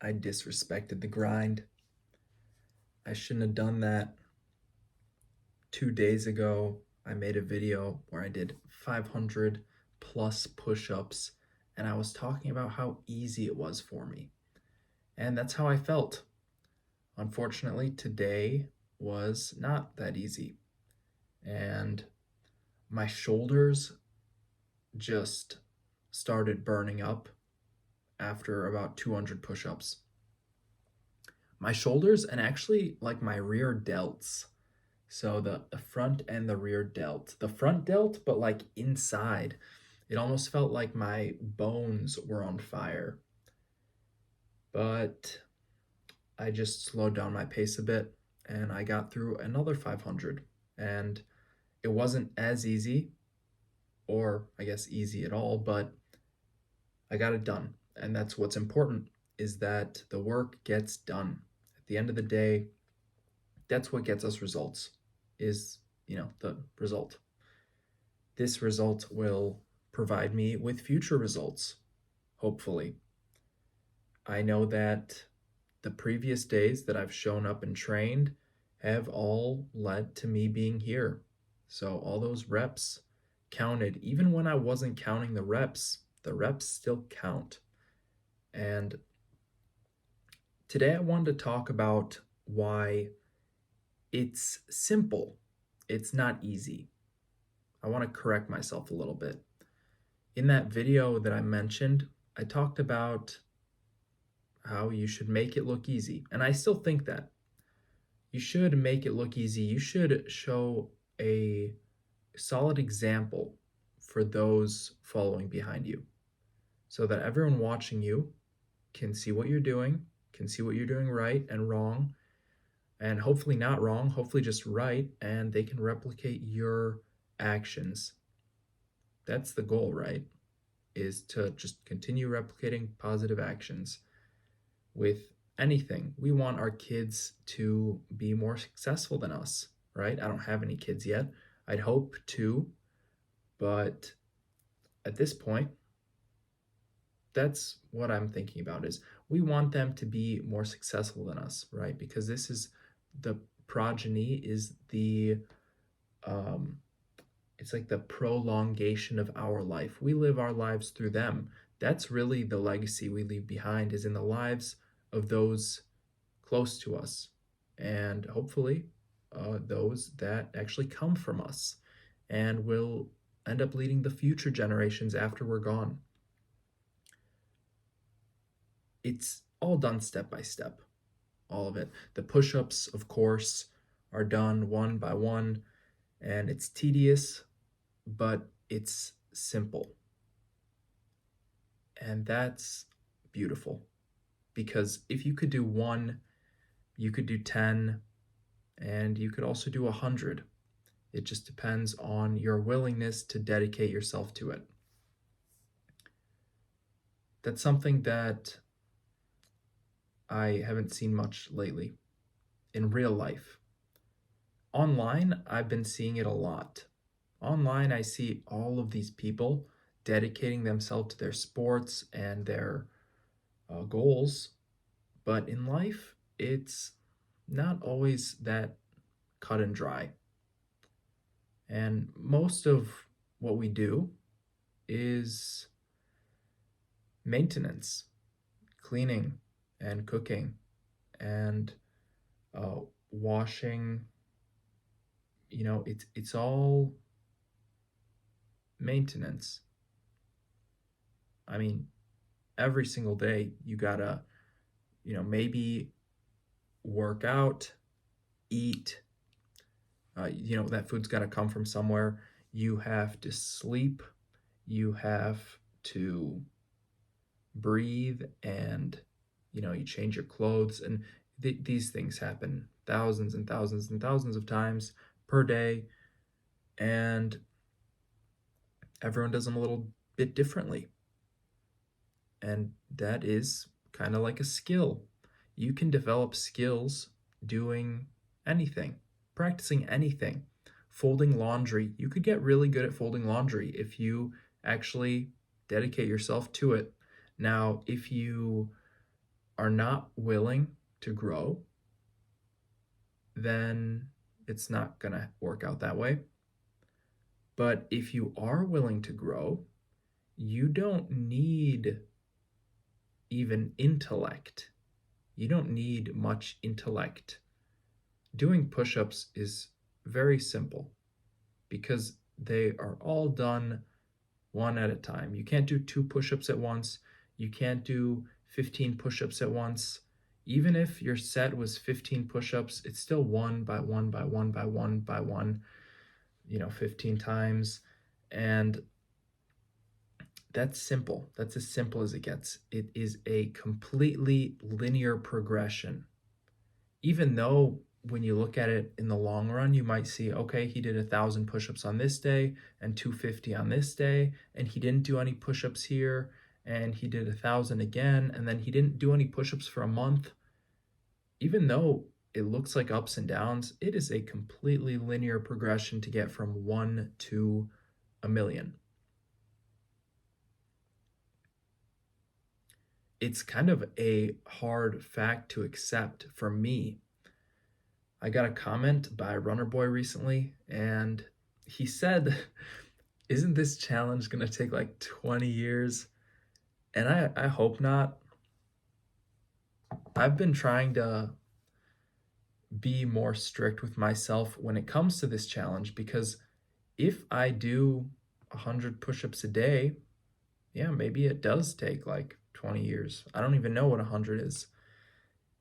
I disrespected the grind. I shouldn't have done that. 2 days ago, I made a video where I did 500 plus push ups, and I was talking about how easy it was for me. And that's how I felt. Unfortunately, today was not that easy. And my shoulders just started burning up after about 200 push ups. My shoulders and actually like my rear delts. So the front and the rear delt. The front delt, but like inside. It almost felt like my bones were on fire. But I just slowed down my pace a bit and I got through another 500. And it wasn't as easy, or I guess easy at all, but I got it done. And that's what's important, is that the work gets done. At the end of the day, that's what gets us results, is, the result. This result will provide me with future results, hopefully. I know that the previous days that I've shown up and trained have all led to me being here. So all those reps counted. Even when I wasn't counting the reps still count. And today I wanted to talk about why it's simple. It's not easy. I want to correct myself a little bit. In that video that I mentioned, I talked about how you should make it look easy. And I still think that. You should make it look easy. You should show a solid example for those following behind you so that everyone watching you can see what you're doing, can see what you're doing right and wrong, and hopefully not wrong, hopefully just right, and they can replicate your actions. That's the goal, right? Is to just continue replicating positive actions with anything. We want our kids to be more successful than us, right? I don't have any kids yet. I'd hope to, but at this point, that's what I'm thinking about, is we want them to be more successful than us, right? Because this is the progeny, is the it's like the prolongation of our life. We live our lives through them. That's really the legacy we leave behind, is in the lives of those close to us, and hopefully those that actually come from us and will end up leading the future generations after we're gone. It's all done step by step, all of it. The push-ups, of course, are done one by one, and it's tedious, but it's simple. And that's beautiful, because if you could do one, you could do 10, and you could also do 100. It just depends on your willingness to dedicate yourself to it. That's something that I haven't seen much lately in real life. Online, I've been seeing it a lot. Online, I see all of these people dedicating themselves to their sports and their goals, but in life, it's not always that cut and dry. And most of what we do is maintenance, cleaning and cooking and washing. It's all maintenance. I mean, every single day you gotta, maybe work out, eat. That food's gotta come from somewhere. You have to sleep. You have to breathe, and you change your clothes, and these things happen thousands and thousands and thousands of times per day, and everyone does them a little bit differently. And that is kind of like a skill. You can develop skills doing anything, practicing anything. Folding laundry, you could get really good at folding laundry if you actually dedicate yourself to it. Now, if you are not willing to grow, then it's not going to work out that way. But if you are willing to grow, you don't need even intellect. You don't need much intellect. Doing push ups is very simple because they are all done one at a time. You can't do 2 push ups at once. You can't do 15 push ups at once. Even if your set was 15 push ups, it's still one by one by one by one by one, 15 times. And that's simple. That's as simple as it gets. It is a completely linear progression. Even though when you look at it in the long run, you might see, okay, he did 1,000 push-ups on this day and 250 on this day, and he didn't do any push-ups here, and he did 1,000 again, and then he didn't do any push-ups for a month. Even though it looks like ups and downs, it is a completely linear progression to get from 1 to a million. It's kind of a hard fact to accept for me. I got a comment by Runner Boy recently, and he said, isn't this challenge going to take like 20 years? And I hope not. I've been trying to be more strict with myself when it comes to this challenge, because if I do 100 push-ups a day, yeah, maybe it does take like 20 years. I don't even know what 100 is.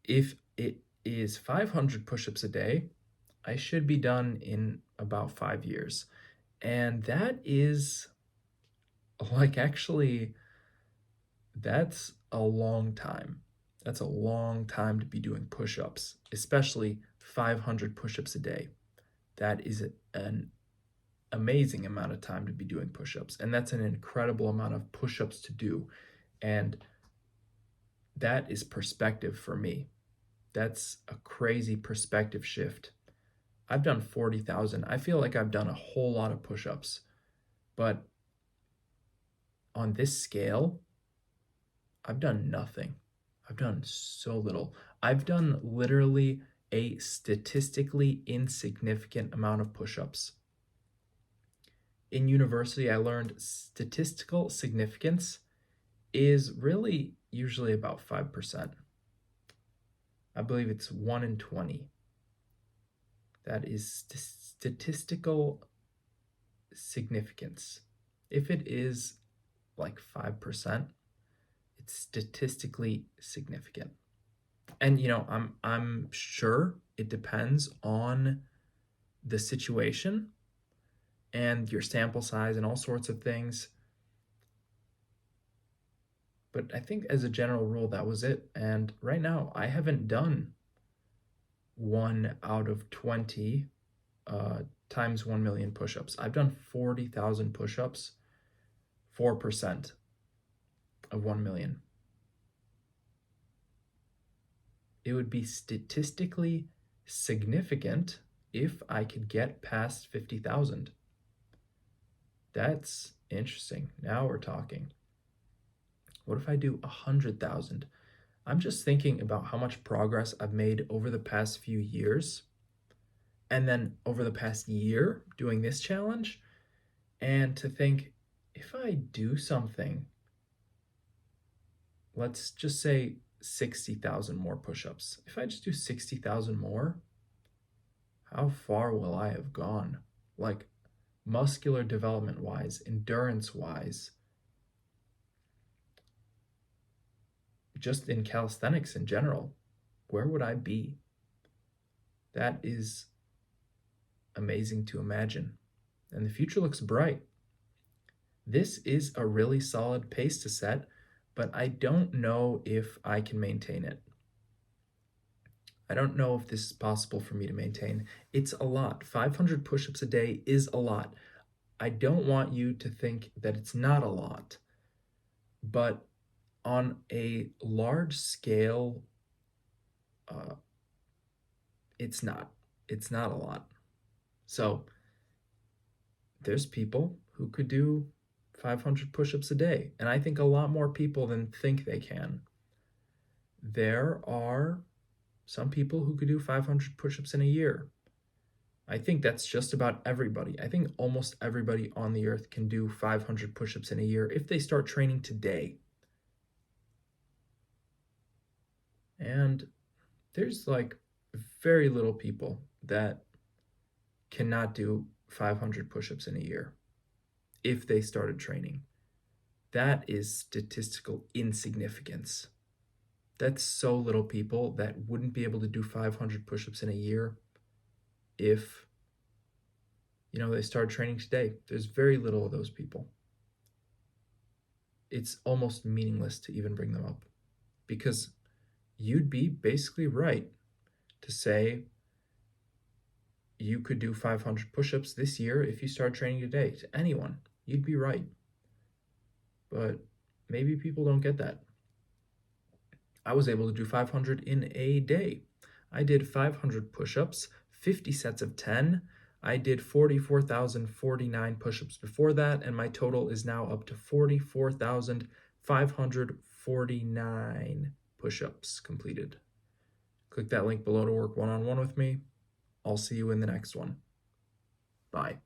If it is 500 push-ups a day, I should be done in about 5 years. And that is actually, that's a long time. That's a long time to be doing push-ups, especially 500 push-ups a day. That is an amazing amount of time to be doing push-ups, and that's an incredible amount of push-ups to do. And that is perspective for me. That's a crazy perspective shift. I've done 40,000. I feel like I've done a whole lot of push-ups, but on this scale, I've done nothing. I've done so little. I've done literally a statistically insignificant amount of push-ups. In university, I learned statistical significance is really usually about 5%. I believe it's 1 in 20. That is statistical significance. If it is like 5%, it's statistically significant. And I'm sure it depends on the situation and your sample size and all sorts of things. But I think as a general rule, that was it. And right now, I haven't done 1 out of 20 times 1 million push-ups. I've done 40,000 push-ups, 4% of 1 million. It would be statistically significant if I could get past 50,000. That's interesting. Now we're talking. What if I do 100,000? I'm just thinking about how much progress I've made over the past few years, and then over the past year doing this challenge, and to think, if I do something, let's just say 60,000 more push-ups. If I just do 60,000 more, how far will I have gone? Like muscular development wise, endurance wise, just in calisthenics in general, where would I be? That is amazing to imagine. And the future looks bright. This is a really solid pace to set, but I don't know if I can maintain it. I don't know if this is possible for me to maintain. It's a lot. 500 push-ups a day is a lot. I don't want you to think that it's not a lot, but on a large scale, it's not. It's not a lot. So there's people who could do 500 push-ups a day, and I think a lot more people than think they can. There are some people who could do 500 push-ups in a year. I think that's just about everybody. I think almost everybody on the earth can do 500 push-ups in a year if they start training today. And there's like very little people that cannot do 500 push-ups in a year if they started training. That is statistical insignificance. That's so little people that wouldn't be able to do 500 push-ups in a year if, they started training today. There's very little of those people. It's almost meaningless to even bring them up because you'd be basically right to say you could do 500 push-ups this year if you start training today. To anyone, you'd be right. But maybe people don't get that. I was able to do 500 in a day. I did 500 push-ups, 50 sets of 10. I did 44,049 push-ups before that, and my total is now up to 44,549 push-ups completed. Click that link below to work one-on-one with me. I'll see you in the next one. Bye.